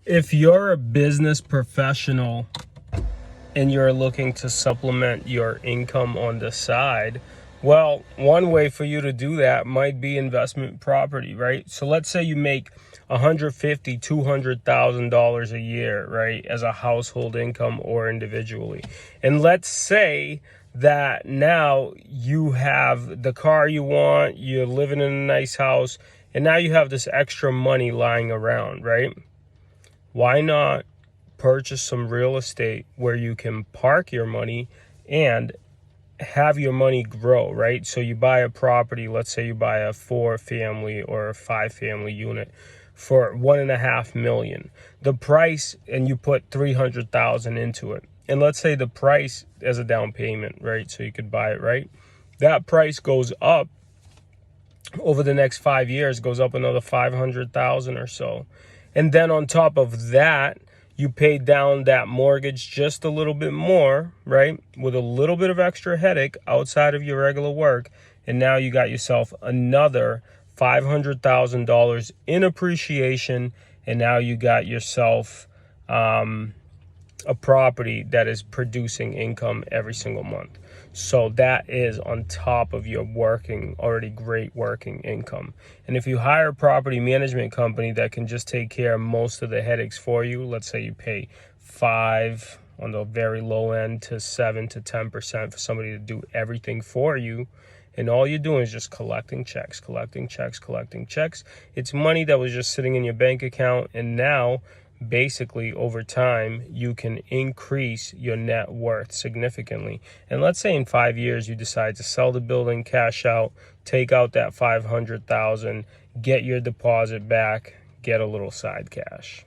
If you're a business professional and you're looking to supplement your income on the side, well, one way for you to do that might be investment property, right? So let's say you make $150,000, $200,000 a year, right, as a household income or individually. And let's say that now you have the car you want, you're living in a nice house, and now you have this extra money lying around, right? Why not purchase some real estate where you can park your money and have your money grow, right? So you buy a property, let's say you buy a 4-family or a 5-family unit for $1.5 million. The price, and you put 300,000 into it. And let's say the price as a down payment, right? So you could buy it, right? That price goes up over the next 5 years, goes up another 500,000 or so. And then on top of that, you pay down that mortgage just a little bit more, right? With a little bit of extra headache outside of your regular work. And now you got yourself another $500,000 in appreciation. And now you got yourself a property that is producing income every single month. So that is on top of your already great working income. And if you hire a property management company that can just take care of most of the headaches for you, let's say you pay 5 on the very low end to 7 to 10% for somebody to do everything for you, and all you're doing is just collecting checks. It's money that was just sitting in your bank account, and now basically over time you can increase your net worth significantly. And let's say in 5 years you decide to sell the building, cash out, take out that 500,000, get your deposit back, get a little side cash.